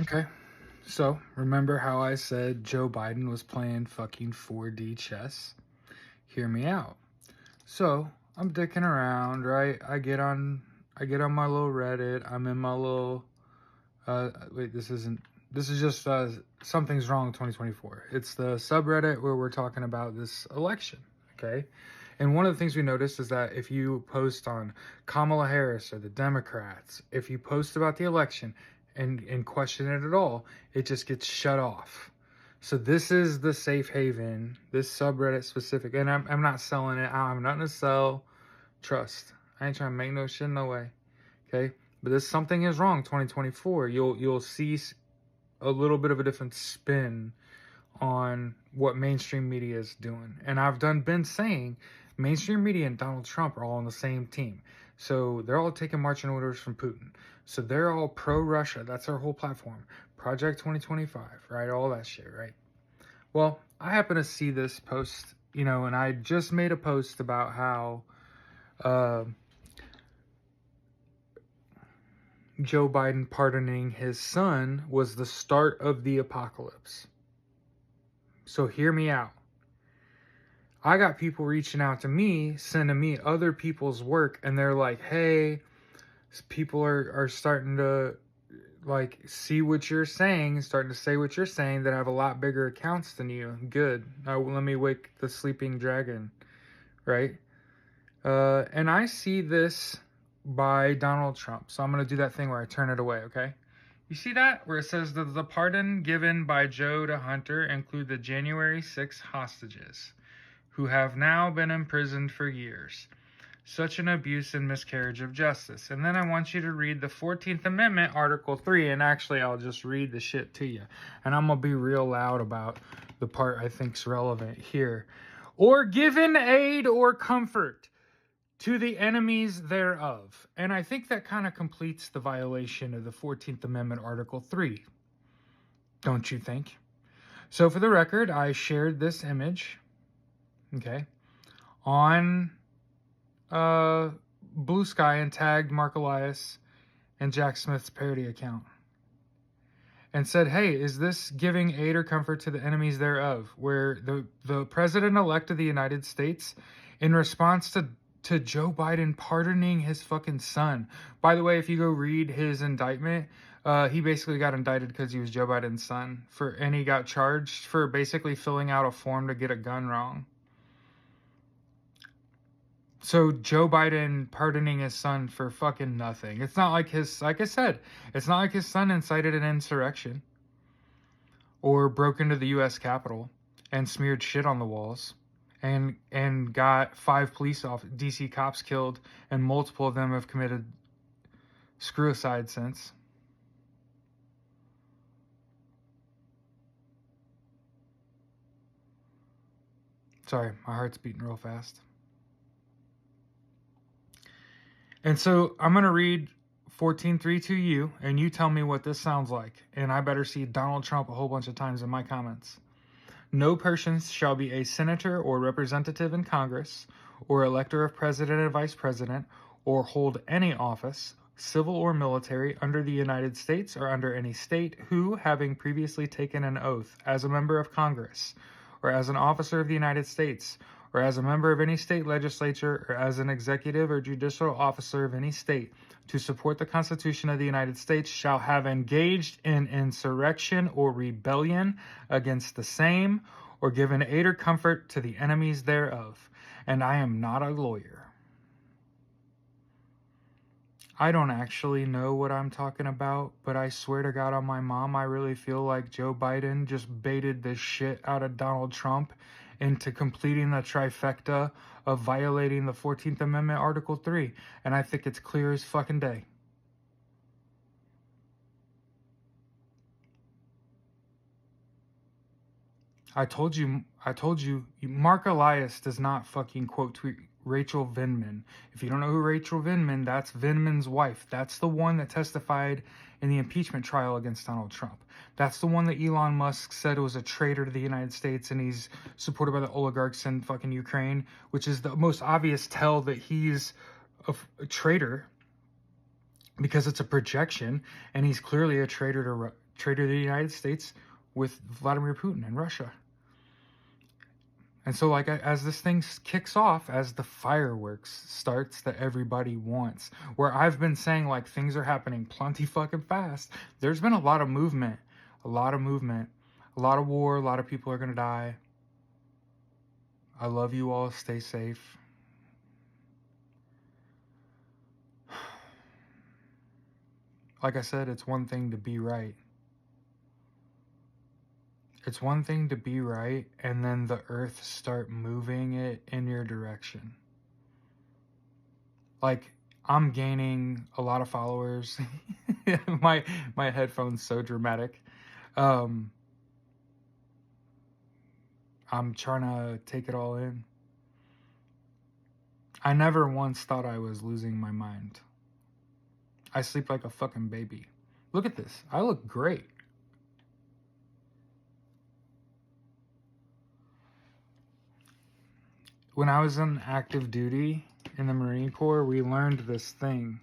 Okay. So, remember how I said Joe Biden was playing fucking 4D chess? Hear me out. So, I'm dicking around, right? I get on my little Reddit. I'm in my little wait, this is just something's wrong 2024. It's the subreddit where we're talking about this election, okay? And one of the things we noticed is that if you post on Kamala Harris or the Democrats, if you post about the election and question it at all, it just gets shut off. So this is the safe haven, this subreddit specific, and I'm not selling it. I have nothing to sell. Trust. I ain't trying to make no shit, no way. Okay, but this something is wrong. 2024. You'll see a little bit of a different spin on what mainstream media is doing, and I've been saying mainstream media and Donald Trump are all on the same team. So they're all taking marching orders from Putin. So they're all pro-Russia. That's their whole platform. Project 2025, right? All that shit, right? Well, I happen to see this post, and I just made a post about how Joe Biden pardoning his son was the start of the apocalypse. So hear me out. I got people reaching out to me, sending me other people's work, and they're like, hey, people are starting to like see what you're saying, starting to say what you're saying that have a lot bigger accounts than you. Good. Now let me wake the sleeping dragon, right? And I see this by Donald Trump. So I'm going to do that thing where I turn it away, okay? You see that? Where it says that the pardon given by Joe to Hunter include the January 6 hostages, who have now been imprisoned for years. Such an abuse and miscarriage of justice. And then I want you to read the 14th Amendment, Article 3, and actually I'll just read the shit to you. And I'm going to be real loud about the part I think's relevant here. Or given aid or comfort to the enemies thereof. And I think that kind of completes the violation of the 14th Amendment, Article 3. Don't you think? So for the record, I shared this image, okay, on Blue Sky and tagged Mark Elias and Jack Smith's parody account. And said, hey, is this giving aid or comfort to the enemies thereof? Where the president-elect of the United States, in response to Joe Biden pardoning his fucking son. By the way, if you go read his indictment, he basically got indicted because he was Joe Biden's son, and he got charged for basically filling out a form to get a gun wrong. So Joe Biden pardoning his son for fucking nothing. It's not like like I said, it's not like his son incited an insurrection or broke into the U.S. Capitol and smeared shit on the walls. And got 5 DC cops killed, and multiple of them have committed screwicide since. Sorry, my heart's beating real fast. And so I'm going to read 14.3 to you, and you tell me what this sounds like. And I better see Donald Trump a whole bunch of times in my comments. No person shall be a senator or representative in Congress, or elector of president and vice president, or hold any office, civil or military, under the United States or under any state, who, having previously taken an oath as a member of Congress, or as an officer of the United States, or as a member of any state legislature, or as an executive or judicial officer of any state, to support the Constitution of the United States, shall have engaged in insurrection or rebellion against the same, or given aid or comfort to the enemies thereof. And I am not a lawyer. I don't actually know what I'm talking about, but I swear to God on my mom, I really feel like Joe Biden just baited the shit out of Donald Trump into completing the trifecta of violating the 14th Amendment, Article 3. And I think it's clear as fucking day. I told you, Mark Elias does not fucking quote tweet Rachel Vindman. If you don't know who Rachel Vindman, that's Vindman's wife. That's the one that testified in the impeachment trial against Donald Trump. That's the one that Elon Musk said was a traitor to the United States, and he's supported by the oligarchs in fucking Ukraine, which is the most obvious tell that he's a traitor, because it's a projection, and he's clearly a traitor traded the United States with Vladimir Putin and Russia. And so, like, as this thing kicks off, as the fireworks starts that everybody wants, where I've been saying, like, things are happening plenty fucking fast, there's been a lot of movement, a lot of war, a lot of people are going to die. I love you all. Stay safe. Like I said, it's one thing to be right. It's one thing to be right, and then the earth start moving it in your direction. Like, I'm gaining a lot of followers. my headphone's so dramatic. I'm trying to take it all in. I never once thought I was losing my mind. I sleep like a fucking baby. Look at this. I look great. When I was on active duty in the Marine Corps, we learned this thing.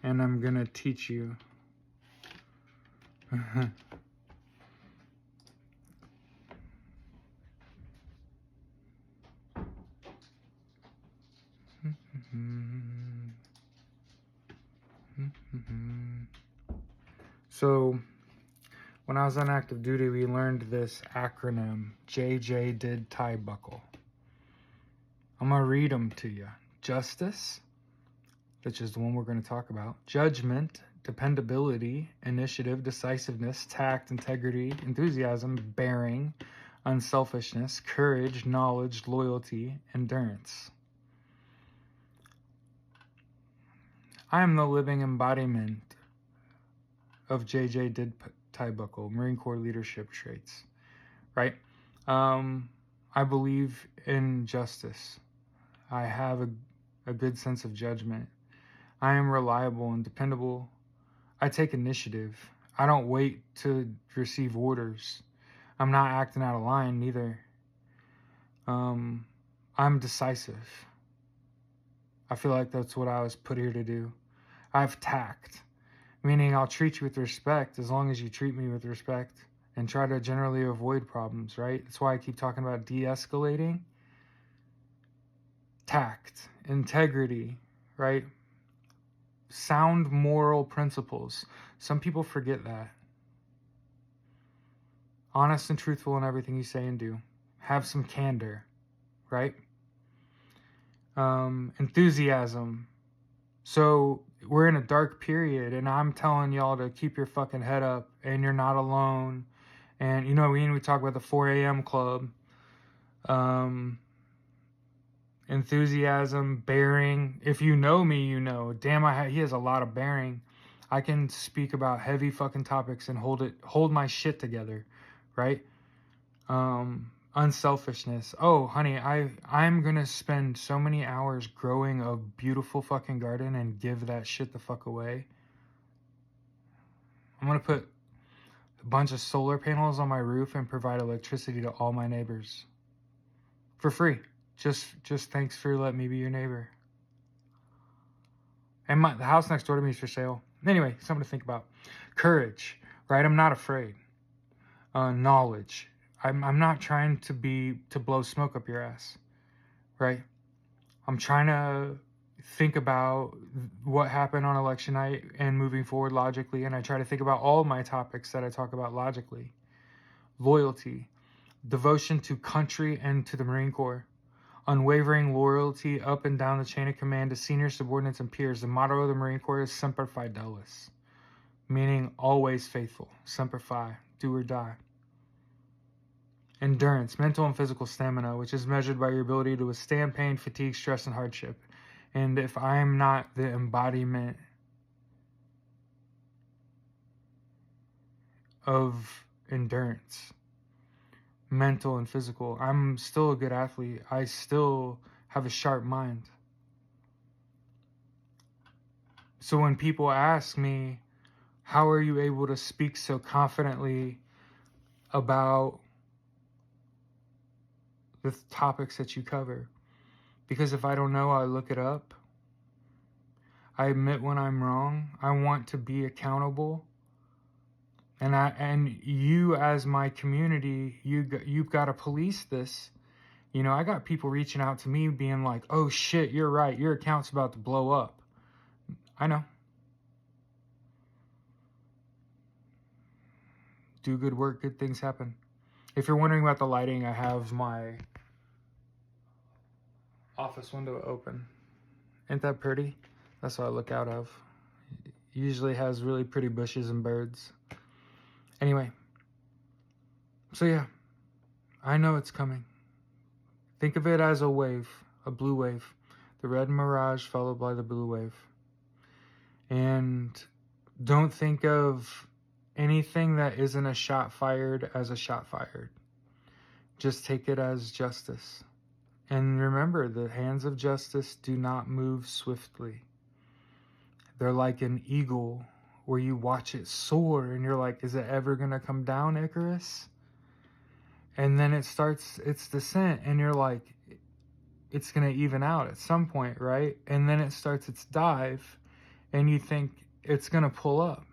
And I'm going to teach you. So, when I was on active duty, we learned this acronym, JJDIDTIEBUCKLE. I'm going to read them to you. Justice, which is the one we're going to talk about. Judgment, dependability, initiative, decisiveness, tact, integrity, enthusiasm, bearing, unselfishness, courage, knowledge, loyalty, endurance. I am the living embodiment of JJDIDTIEBUCKLE, Marine Corps leadership traits, right? I believe in justice. I have a good sense of judgment. I am reliable and dependable. I take initiative. I don't wait to receive orders. I'm not acting out of line neither. I'm decisive. I feel like that's what I was put here to do. I have tact, meaning I'll treat you with respect as long as you treat me with respect and try to generally avoid problems, right? That's why I keep talking about de-escalating. Tact, integrity, right? Sound moral principles. Some people forget that. Honest and truthful in everything you say and do. Have some candor, right? Enthusiasm. So we're in a dark period, and I'm telling y'all to keep your fucking head up, and you're not alone. And you know, we talk about the 4 a.m. club. Enthusiasm, bearing. If you know me, you know. Damn, he has a lot of bearing. I can speak about heavy fucking topics and hold my shit together, right? Unselfishness. Oh, honey, I'm gonna spend so many hours growing a beautiful fucking garden and give that shit the fuck away. I'm gonna put a bunch of solar panels on my roof and provide electricity to all my neighbors for free. Just thanks for letting me be your neighbor. And the house next door to me is for sale. Anyway, something to think about. Courage, right? I'm not afraid. Knowledge. I'm not trying to blow smoke up your ass, right? I'm trying to think about what happened on election night and moving forward logically, and I try to think about all my topics that I talk about logically. Loyalty, devotion to country and to the Marine Corps. Unwavering loyalty up and down the chain of command to senior subordinates and peers. The motto of the Marine Corps is Semper Fidelis, meaning always faithful. Semper Fi, do or die. Endurance, mental and physical stamina, which is measured by your ability to withstand pain, fatigue, stress, and hardship. And if I am not the embodiment of endurance, mental and physical, I'm still a good athlete. I still have a sharp mind. So when people ask me, how are you able to speak so confidently about the topics that you cover? Because if I don't know, I look it up. I admit when I'm wrong. I want to be accountable. And you as my community, you've got to police this. You know, I got people reaching out to me being like, oh shit, you're right, your account's about to blow up. I know. Do good work, good things happen. If you're wondering about the lighting, I have my office window open. Ain't that pretty? That's what I look out of. It usually has really pretty bushes and birds. Anyway, so yeah, I know it's coming. Think of it as a wave, a blue wave. The red mirage followed by the blue wave. And don't think of anything that isn't a shot fired as a shot fired. Just take it as justice. And remember, the hands of justice do not move swiftly. They're like an eagle where you watch it soar and you're like, is it ever going to come down, Icarus? And then it starts its descent and you're like, it's going to even out at some point, right? And then it starts its dive and you think it's going to pull up.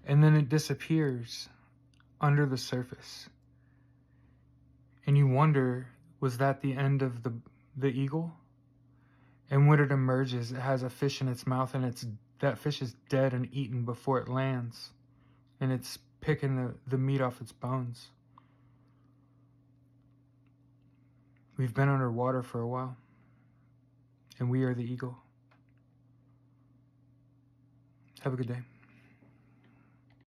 And then it disappears under the surface. And you wonder, was that the end of the eagle? And when it emerges, it has a fish in its mouth and that fish is dead and eaten before it lands. And it's picking the meat off its bones. We've been underwater for a while. And we are the eagle. Have a good day.